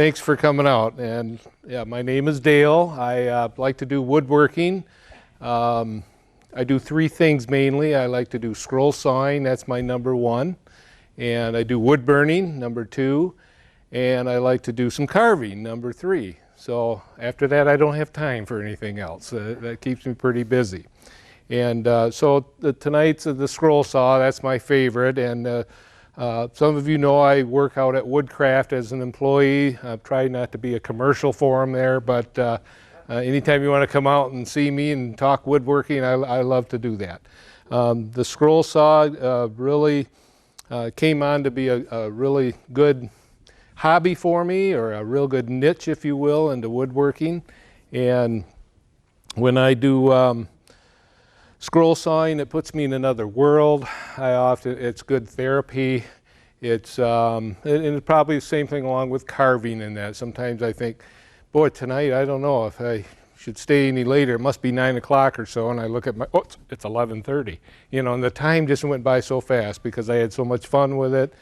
thanks for coming out. And yeah, my name is Dale. I like to do woodworking. I do three things mainly. I like to do scroll sawing, that's my number one. And I do wood burning, number two. And I like to do some carving, number three. So after that, I don't have time for anything else. That keeps me pretty busy. And so tonight's the scroll saw, that's my favorite. And some of you know I work out at Woodcraft as an employee. I've tried not to be a commercial for them there, but anytime you want to come out and see me and talk woodworking, I love to do that. The scroll saw really came on to be a really good hobby for me, or a real good niche, if you will, into woodworking. And when I do scroll sawing, it puts me in another world. It's good therapy. It's and it's probably the same thing along with carving in that. Sometimes I think, boy, tonight I don't know if I should stay any later. It must be 9 o'clock or so, and I look at my, oh, it's 11:30. You know, and the time just went by so fast because I had so much fun with it.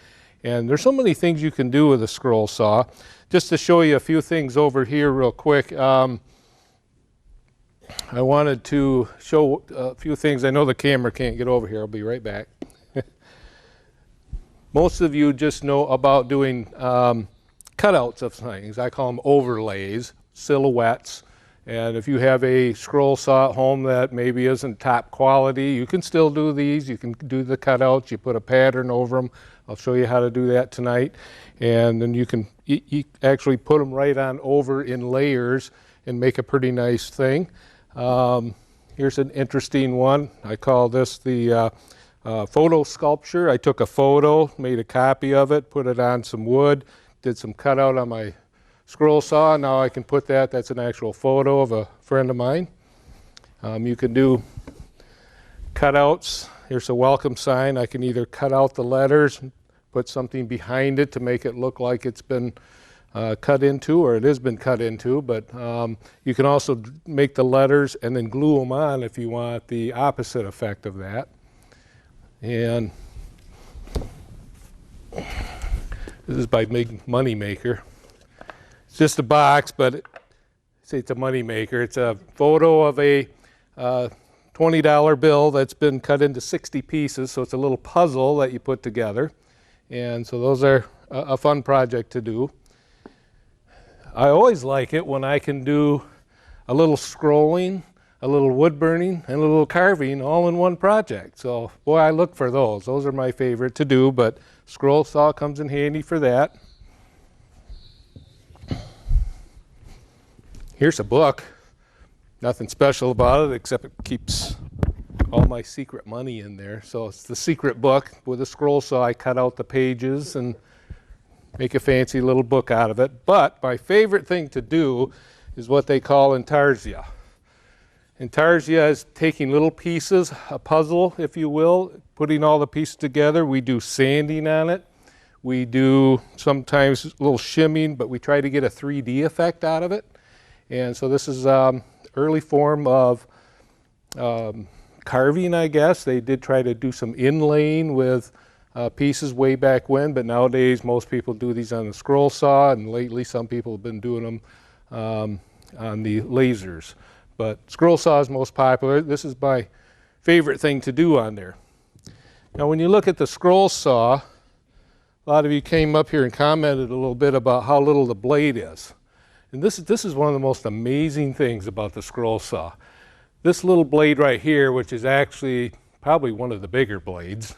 And there's so many things you can do with a scroll saw. Just to show you a few things over here real quick. I wanted to show a few things. I know the camera can't get over here. I'll be right back. Most of you just know about doing cutouts of things. I call them overlays, silhouettes. And if you have a scroll saw at home that maybe isn't top quality, you can still do these. You can do the cutouts. You put a pattern over them. I'll show you how to do that tonight. And then you can actually put them right on over in layers and make a pretty nice thing. Here's an interesting one. I call this the photo sculpture. I took a photo, made a copy of it, put it on some wood, did some cutout on my scroll saw. Now I can put that. That's an actual photo of a friend of mine. You can do cutouts. Here's a welcome sign. I can either cut out the letters, put something behind it to make it look like it's been cut into, or it has been cut into, but you can also make the letters and then glue them on if you want the opposite effect of that. And this is by Big Money Maker. It's just a box, but it's a money maker. It's a photo of a $20 bill that's been cut into 60 pieces, so it's a little puzzle that you put together. And so those are a fun project to do. I always like it when I can do a little scrolling, a little wood burning, and a little carving all in one project. So, boy, I look for those. Those are my favorite to do, but scroll saw comes in handy for that. Here's a book. Nothing special about it except it keeps all my secret money in there. So it's the secret book with a scroll saw. I cut out the pages and make a fancy little book out of it. But my favorite thing to do is what they call intarsia. Intarsia is taking little pieces, a puzzle, if you will, putting all the pieces together. We do sanding on it. We do sometimes a little shimming, but we try to get a 3D effect out of it. And so this is early form of carving, I guess. They did try to do some inlaying with pieces way back when, but nowadays most people do these on the scroll saw, and lately some people have been doing them on the lasers. But scroll saw is most popular. This is my favorite thing to do on there. Now when you look at the scroll saw, a lot of you came up here and commented a little bit about how little the blade is. And this is one of the most amazing things about the scroll saw. This little blade right here, which is actually probably one of the bigger blades,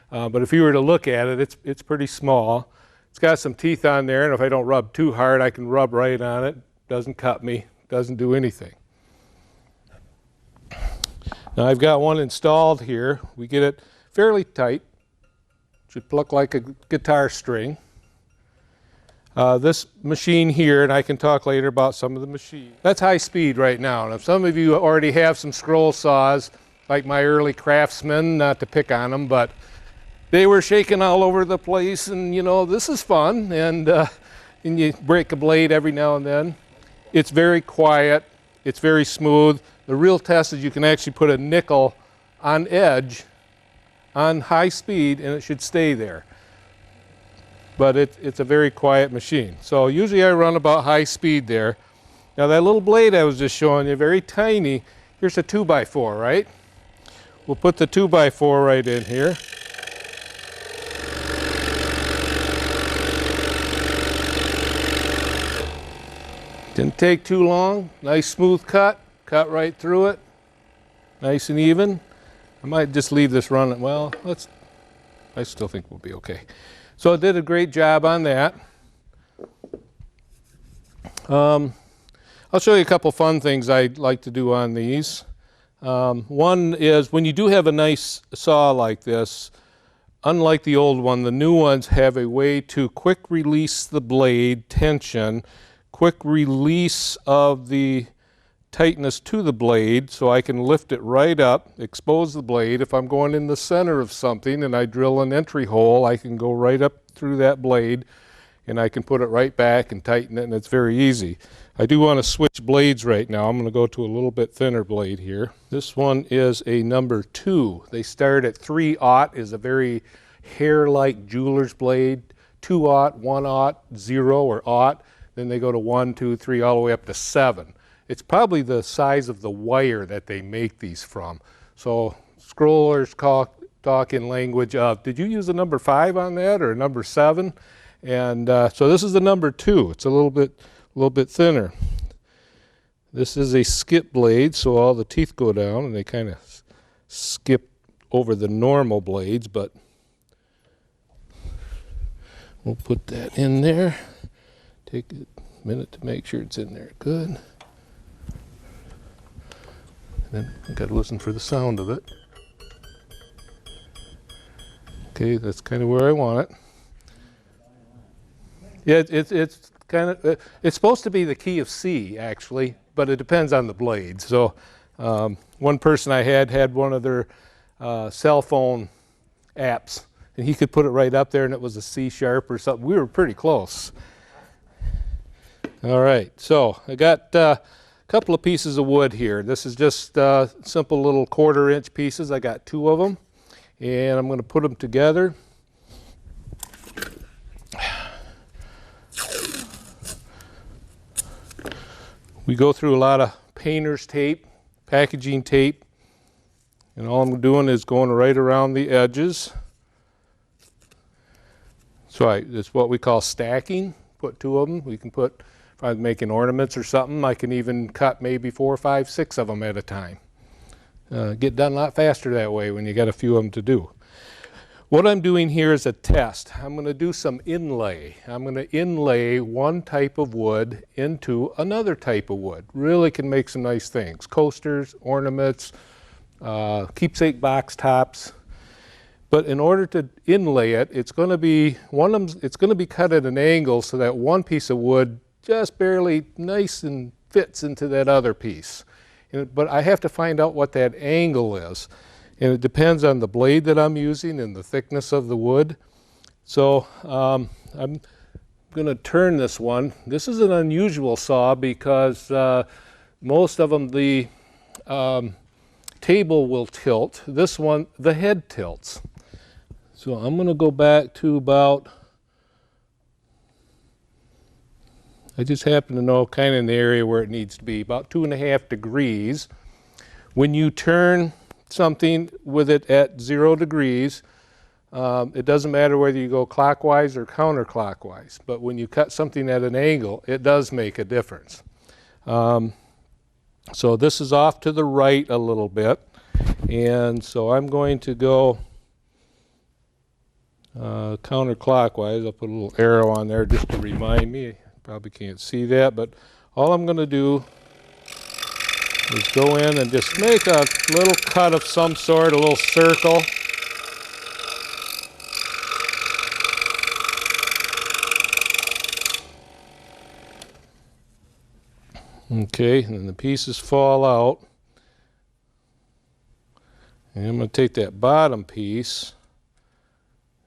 but if you were to look at it, it's pretty small. It's got some teeth on there, and if I don't rub too hard, I can rub right on it. Doesn't cut me, doesn't do anything. Now I've got one installed here. We get it fairly tight. Should pluck like a guitar string. This machine here, and I can talk later about some of the machines. That's high speed right now. And if some of you already have some scroll saws, like my early Craftsman, not to pick on them, but they were shaking all over the place, and you know, this is fun, and you break a blade every now and then. It's very quiet, it's very smooth. The real test is you can actually put a nickel on edge on high speed, and it should stay there. but it's a very quiet machine. So usually I run about high speed there. Now that little blade I was just showing you, very tiny, here's a 2x4, right? We'll put the 2x4 right in here. Didn't take too long, nice smooth cut right through it, nice and even. I might just leave this running, well, I still think we'll be okay. So it did a great job on that. I'll show you a couple fun things I like to do on these. One is when you do have a nice saw like this, unlike the old one, the new ones have a way to quick release the blade tension, quick release of the tightness to the blade, so I can lift it right up, expose the blade. If I'm going in the center of something and I drill an entry hole, I can go right up through that blade and I can put it right back and tighten it, and it's very easy. I do want to switch blades right now. I'm going to go to a little bit thinner blade here. This one is a number 2. They start at 3/0, is a very hair-like jeweler's blade. 2/0, 1/0, 0 or 0. Then they go to 1, 2, 3, all the way up to 7. It's probably the size of the wire that they make these from. So scrollers talk in language of, did you use a number 5 on that or a number 7? And so this is the number 2. It's a little bit thinner. This is a skip blade, so all the teeth go down and they kind of skip over the normal blades, but we'll put that in there. Take a minute to make sure it's in there good. And then I got to listen for the sound of it. Okay, that's kind of where I want it. Yeah, it's kind of, it's supposed to be the key of C actually, but it depends on the blade. So one person I had one of their cell phone apps, and he could put it right up there and it was a C sharp or something. We were pretty close. All right, so I got a couple of pieces of wood here. This is just simple little 1/4 inch pieces. I got 2 of them, and I'm going to put them together. We go through a lot of painter's tape, packaging tape, and all I'm doing is going right around the edges. So it's what we call stacking. Put 2 of them. We can put, if I'm making ornaments or something, I can even cut maybe 4, 5, 6 of them at a time. Get done a lot faster that way when you got a few of them to do. What I'm doing here is a test. I'm going to do some inlay. I'm going to inlay one type of wood into another type of wood. Really can make some nice things. Coasters, ornaments, keepsake box tops. But in order to inlay it, it's going to be cut at an angle so that one piece of wood just barely nice and fits into that other piece. But I have to find out what that angle is. And it depends on the blade that I'm using and the thickness of the wood. So I'm going to turn this one. This is an unusual saw because most of them, the table will tilt. This one, the head tilts. So I'm going to go back to about, I just happen to know kind of in the area where it needs to be, about 2.5 degrees. When you turn something with it at 0 degrees, it doesn't matter whether you go clockwise or counterclockwise, but when you cut something at an angle, it does make a difference. So this is off to the right a little bit, and so I'm going to go counterclockwise. I'll put a little arrow on there just to remind me. You probably can't see that, but all I'm going to do is go in and just make a little cut of some sort, a little circle. Okay, and then the pieces fall out. And I'm going to take that bottom piece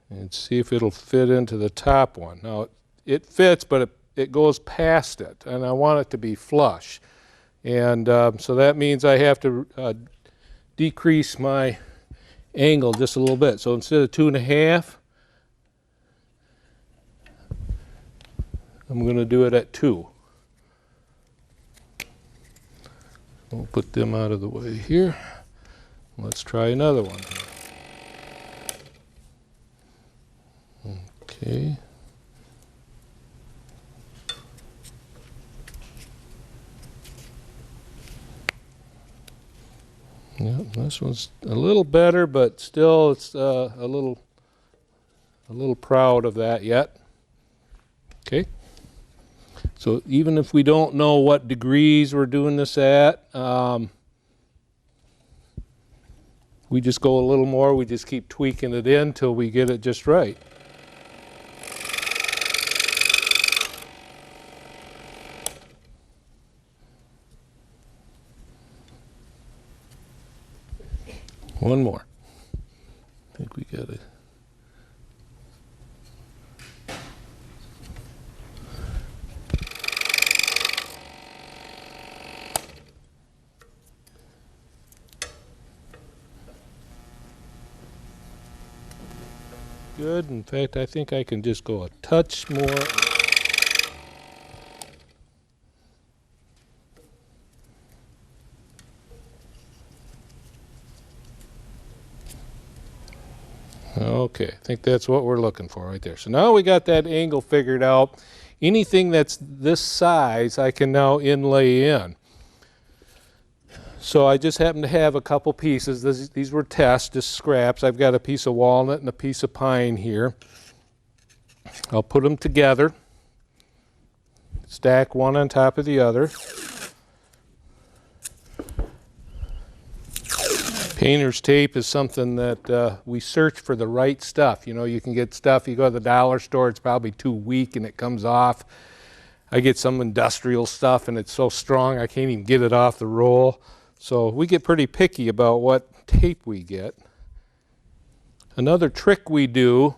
and see if it'll fit into the top one. Now, it fits, but it goes past it, and I want it to be flush. And so that means I have to decrease my angle just a little bit. So instead of 2.5, I'm going to do it at 2. We'll put them out of the way here. Let's try another one. Okay. Yep, this one's a little better, but still it's a little proud of that yet. Okay. So even if we don't know what degrees we're doing this at, we just go a little more. We just keep tweaking it in till we get it just right. One more. I think we got it. Good. In fact, I think I can just go a touch more. Okay, I think that's what we're looking for right there. So now we got that angle figured out. Anything that's this size, I can now inlay in. So I just happen to have a couple pieces. These were tests, just scraps. I've got a piece of walnut and a piece of pine here. I'll put them together, stack one on top of the other. Painter's tape is something that we search for the right stuff. You know, you can get stuff, you go to the dollar store, it's probably too weak and it comes off. I get some industrial stuff and it's so strong I can't even get it off the roll. So we get pretty picky about what tape we get. Another trick we do,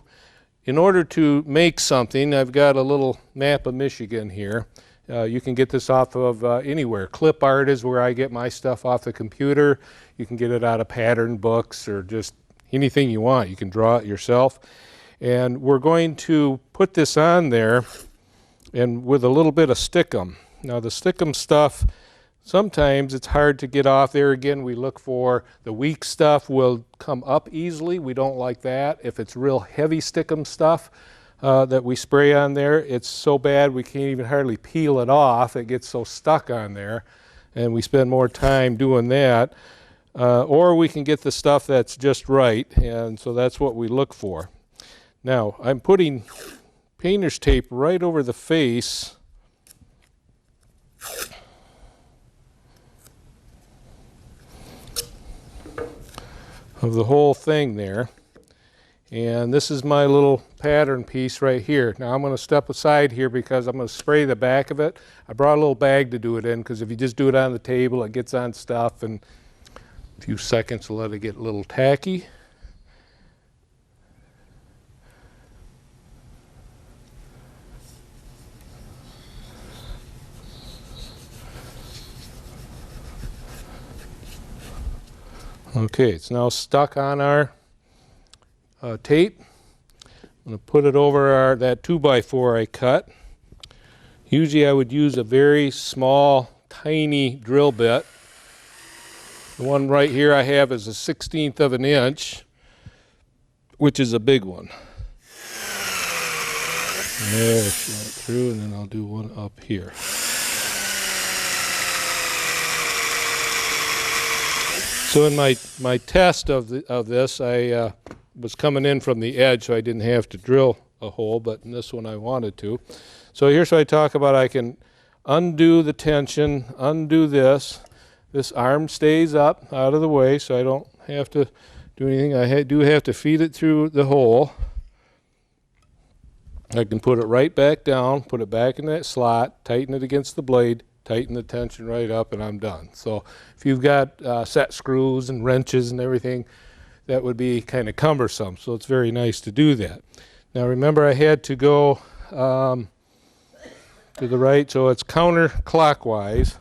in order to make something, I've got a little map of Michigan here. You can get this off of anywhere. Clip art is where I get my stuff off the computer. You can get it out of pattern books or just anything you want. You can draw it yourself. And we're going to put this on there and with a little bit of stickum. Now the stickum stuff, sometimes it's hard to get off there. Again, we look for the weak stuff will come up easily. We don't like that. If it's real heavy stickum stuff that we spray on there, it's so bad we can't even hardly peel it off. It gets so stuck on there, and we spend more time doing that. Or we can get the stuff that's just right, and so that's what we look for. Now, I'm putting painter's tape right over the face of the whole thing there. And this is my little pattern piece right here. Now I'm going to step aside here because I'm going to spray the back of it. I brought a little bag to do it in because if you just do it on the table, it gets on stuff, and a few seconds will let it get a little tacky. Okay, it's now stuck on our tape. I'm going to put it over that 2x4 I cut. Usually I would use a very small, tiny drill bit. The one right here I have is a 1/16 of an inch, which is a big one. There, she went through, and then I'll do one up here. So in my test of this, I was coming in from the edge, so I didn't have to drill a hole, but in this one I wanted to. So here's what I talk about. I can undo the tension, undo this. This arm stays up out of the way, so I don't have to do anything. I do have to feed it through the hole. I can put it right back down, put it back in that slot, tighten it against the blade, tighten the tension right up, and I'm done. So if you've got set screws and wrenches and everything, that would be kind of cumbersome. So it's very nice to do that. Now remember, I had to go to the right, so it's counterclockwise.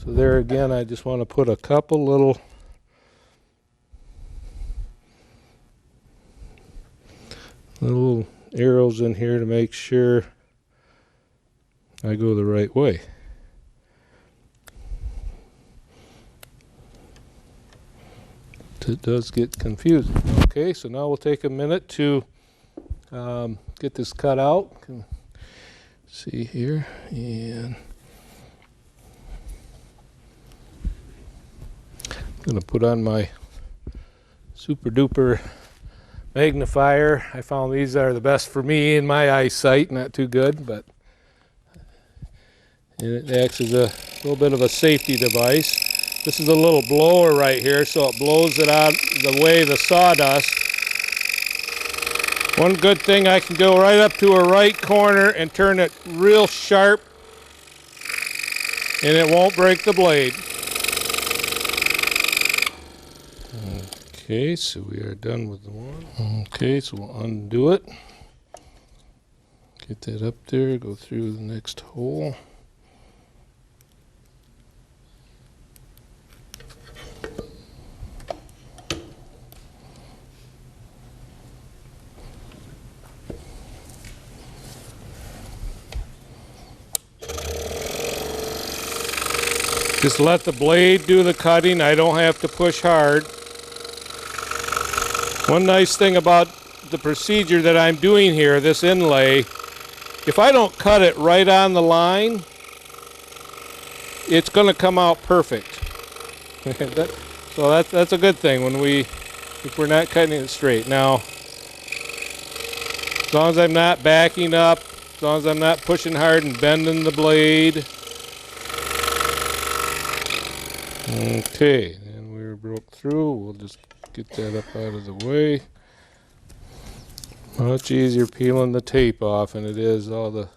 So there again, I just want to put a couple little arrows in here to make sure I go the right way. It does get confusing. Okay, so now we'll take a minute to get this cut out. See here, and I'm going to put on my super duper magnifier. I found these are the best for me in my eyesight, not too good, but and it acts as a little bit of a safety device. This is a little blower right here, so it blows it out the way the sawdust. One good thing, I can go right up to a right corner and turn it real sharp, and it won't break the blade. Okay, so we are done with the one. Okay, so we'll undo it. Get that up there, go through the next hole. Just let the blade do the cutting. I don't have to push hard. One nice thing about the procedure that I'm doing here, this inlay, if I don't cut it right on the line, it's going to come out perfect. So that's a good thing if we're not cutting it straight. Now, as long as I'm not backing up, as long as I'm not pushing hard and bending the blade. Okay, and we're broke through. We'll just get that up out of the way. Much easier peeling the tape off than it is all the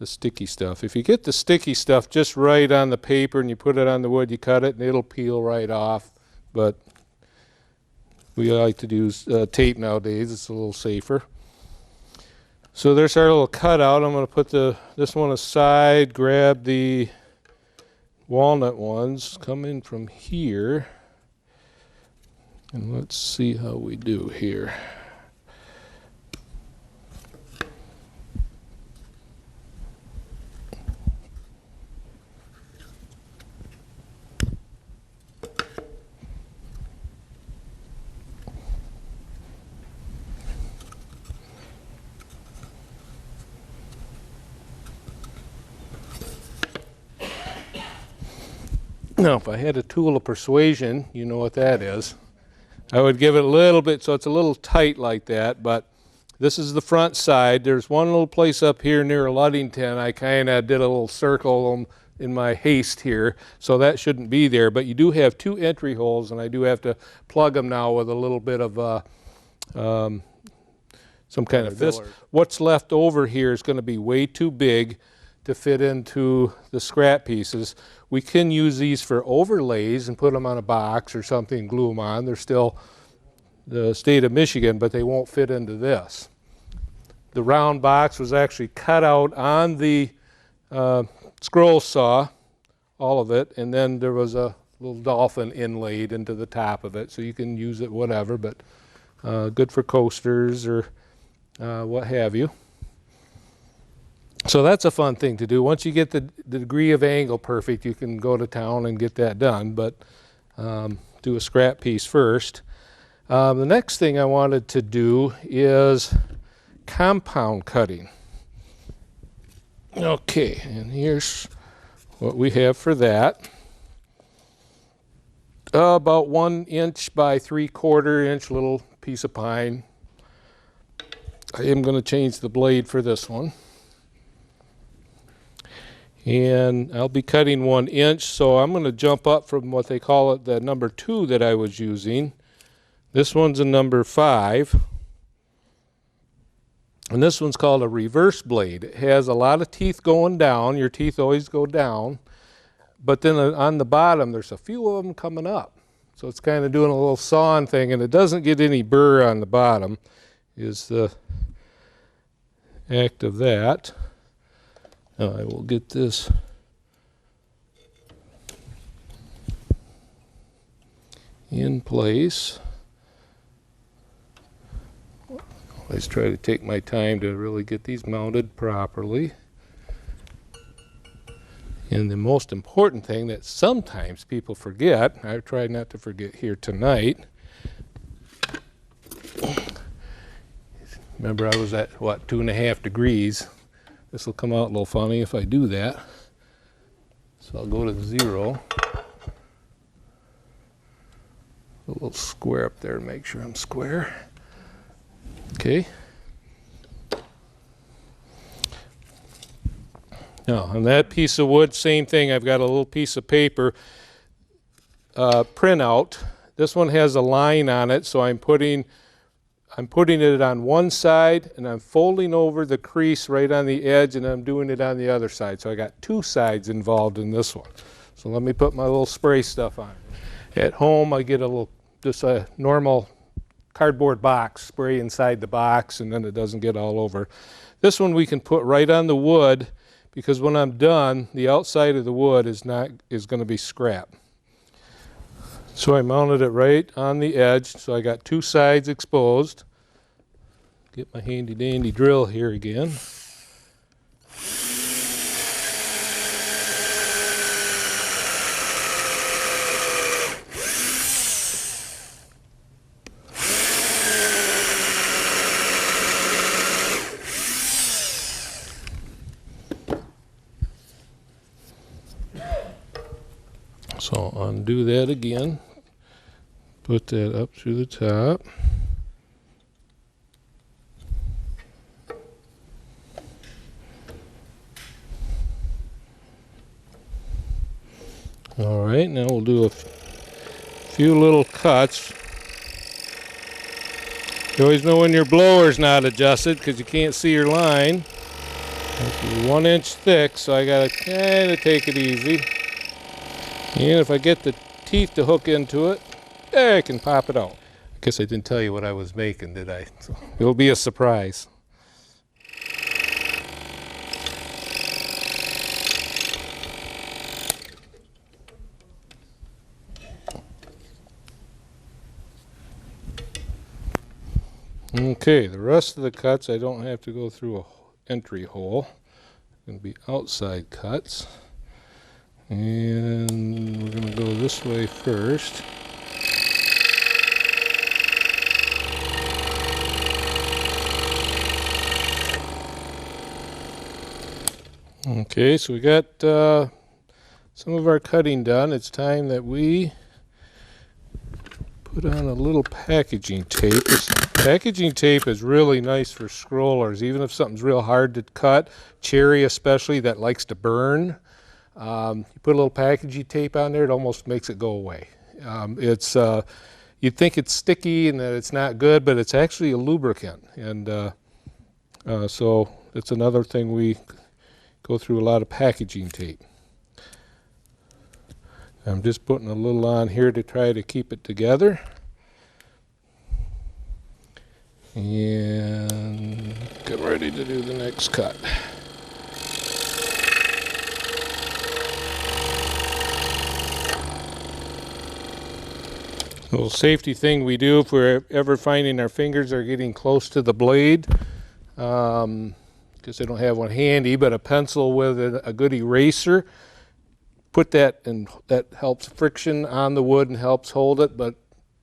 sticky stuff. If you get the sticky stuff just right on the paper and you put it on the wood, you cut it and it'll peel right off. But we like to use tape nowadays. It's a little safer. So there's our little cutout. I'm going to put this one aside, grab the walnut ones, come in from here, and let's see how we do here. Now, if I had a tool of persuasion, you know what that is, I would give it a little bit so it's a little tight like that, but this is the front side. There's one little place up here near Ludington. I kind of did a little circle in my haste here, so that shouldn't be there, but you do have two entry holes, and I do have to plug them now with a little bit of some kind of filler. What's left over here is going to be way too big to fit into the scrap pieces. We can use these for overlays and put them on a box or something and glue them on. They're still the state of Michigan, but they won't fit into this. The round box was actually cut out on the scroll saw, all of it, and then there was a little dolphin inlaid into the top of it, so you can use it whatever, but good for coasters or what have you. So that's a fun thing to do. Once you get the degree of angle perfect, you can go to town and get that done, but do a scrap piece first. The next thing I wanted to do is compound cutting. Okay, and here's what we have for that. About 1 inch by 3/4 inch little piece of pine. I am going to change the blade for this one. And I'll be cutting 1 inch, so I'm going to jump up from what they call it, the number 2 that I was using. This one's a number 5. And this one's called a reverse blade. It has a lot of teeth going down. Your teeth always go down. But then on the bottom, there's a few of them coming up. So it's kind of doing a little sawing thing, and it doesn't get any burr on the bottom, is the act of that. Now I will get this in place. Always try to take my time to really get these mounted properly. And the most important thing that sometimes people forget, I try not to forget here tonight. Remember, I was at, what, 2.5 degrees. This will come out a little funny if I do that. So I'll go to 0. A little square up there to make sure I'm square. Okay. Now, on that piece of wood, same thing. I've got a little piece of paper printout. This one has a line on it, so I'm putting it on one side, and I'm folding over the crease right on the edge, and I'm doing it on the other side. So I got 2 sides involved in this one. So let me put my little spray stuff on. At home, I get just a normal cardboard box, spray inside the box, and then it doesn't get all over. This one we can put right on the wood, because when I'm done, the outside of the wood is going to be scrap. So I mounted it right on the edge, so I got 2 sides exposed. Get my handy dandy drill here again. So undo that again, put that up through the top. All right, now we'll do a few little cuts. You always know when your blower's not adjusted because you can't see your line. It's 1 inch thick, so I gotta kind of take it easy. And if I get the teeth to hook into it, I can pop it out. I guess I didn't tell you what I was making, did I? So it'll be a surprise. Okay, the rest of the cuts I don't have to go through an entry hole. It's going to be outside cuts. And we're going to go this way first. Okay, so we got some of our cutting done. It's time that we put on a little packaging tape. This packaging tape is really nice for scrollers, even if something's real hard to cut, cherry especially, that likes to burn. You put a little packaging tape on there, it almost makes it go away. You'd think it's sticky and that it's not good, but it's actually a lubricant. And so it's another thing we go through a lot of packaging tape. I'm just putting a little on here to try to keep it together. And get ready to do the next cut. A little safety thing we do if we're ever finding our fingers are getting close to the blade, because I don't have one handy, but a pencil with a good eraser. Put that, and that helps friction on the wood and helps hold it, but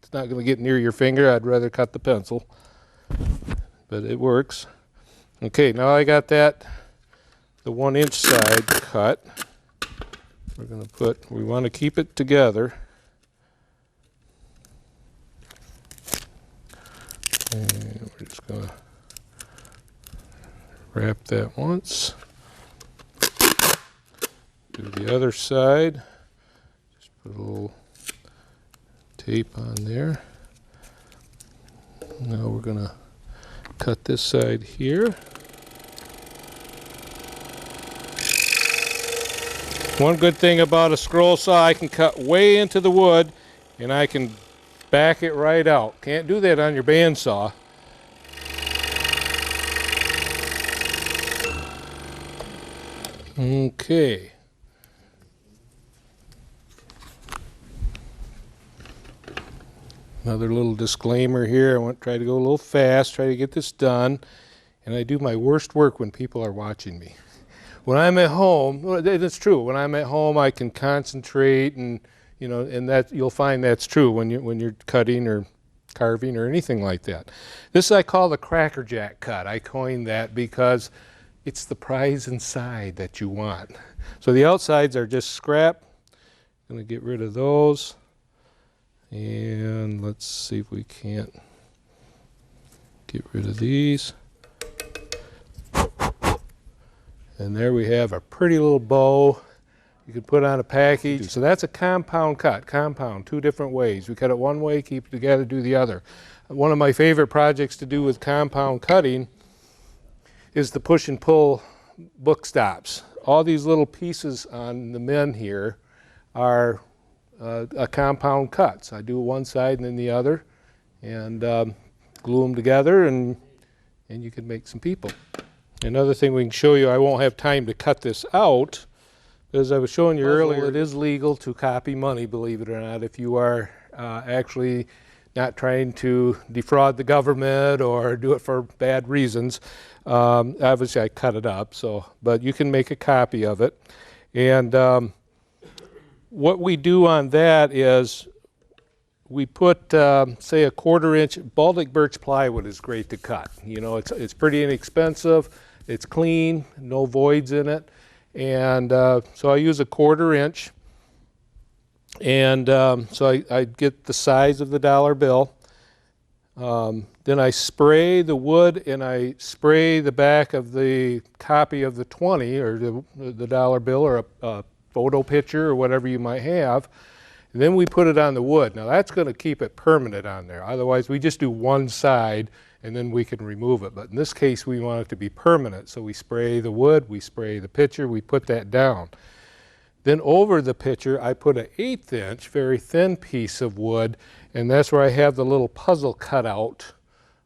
it's not going to get near your finger. I'd rather cut the pencil, but it works. Okay, now I got that, the 1 inch side cut. We're going to we want to keep it together. And we're just going to wrap that once. Do the other side. Just put a little tape on there. Now we're going to cut this side here. One good thing about a scroll saw, I can cut way into the wood and I can back it right out. Can't do that on your bandsaw. Okay. Another little disclaimer here. I want to try to go a little fast, try to get this done. And I do my worst work when people are watching me. when I'm at home, well, it's true. When I'm at home, I can concentrate, and you know, and that you'll find that's true when you're cutting or carving or anything like that. This I call the Cracker Jack cut. I coined that because it's the prize inside that you want. So the outsides are just scrap. I'm going to get rid of those. And let's see if we can't get rid of these. And there we have a pretty little bow you can put on a package. So that's a compound cut, compound, two different ways. We cut it one way, keep it together, do the other. One of my favorite projects to do with compound cutting is the push and pull book stops. All these little pieces on the men here are a compound cuts. I do one side and then the other, and glue them together, and you can make some people. Another thing we can show you, I won't have time to cut this out, as I was showing you earlier, it is legal to copy money, believe it or not, if you are actually not trying to defraud the government or do it for bad reasons. Obviously I cut it up, but you can make a copy of it. And what we do on that is we put, say, a 1/4 inch, Baltic birch plywood is great to cut. You know, it's pretty inexpensive, it's clean, no voids in it. And so I use a 1/4 inch. And so I get the size of the dollar bill. Then I spray the wood, and I spray the back of the copy of the 20 or the dollar bill, or a photo picture or whatever you might have. And then we put it on the wood. Now that's going to keep it permanent on there. Otherwise we just do one side and then we can remove it. But in this case we want it to be permanent. So we spray the wood, we spray the picture, we put that down. Then over the picture I put an 1/8 inch, very thin piece of wood, and that's where I have the little puzzle cut out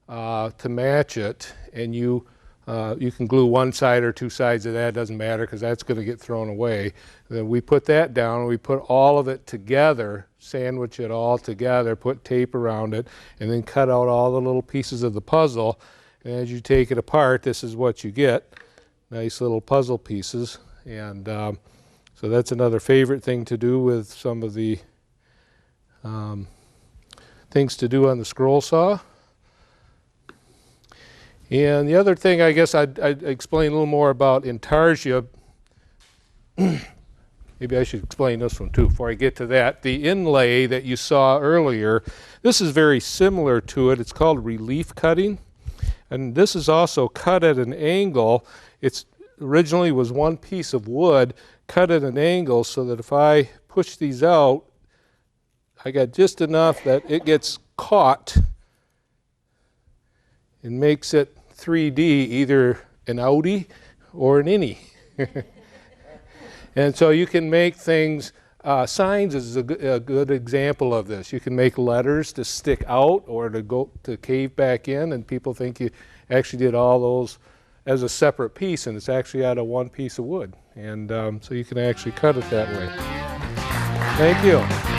to match it. And you can glue one side or two sides of that, it doesn't matter, because that's going to get thrown away. Then we put that down, we put all of it together, sandwich it all together, put tape around it, and then cut out all the little pieces of the puzzle. And as you take it apart, this is what you get, nice little puzzle pieces. And so that's another favorite thing to do with some of the things to do on the scroll saw. And the other thing I guess I'd explain a little more about intarsia. Maybe I should explain this one too before I get to that. The inlay that you saw earlier, this is very similar to it. It's called relief cutting. And this is also cut at an angle. It's originally was one piece of wood cut at an angle, so that if I push these out, I got just enough that it gets caught and makes it 3D, either an outie or an innie. And so you can make things, signs is a good example of this. You can make letters to stick out or to cave back in, and people think you actually did all those as a separate piece, and it's actually out of one piece of wood. And so you can actually cut it that way. Thank you.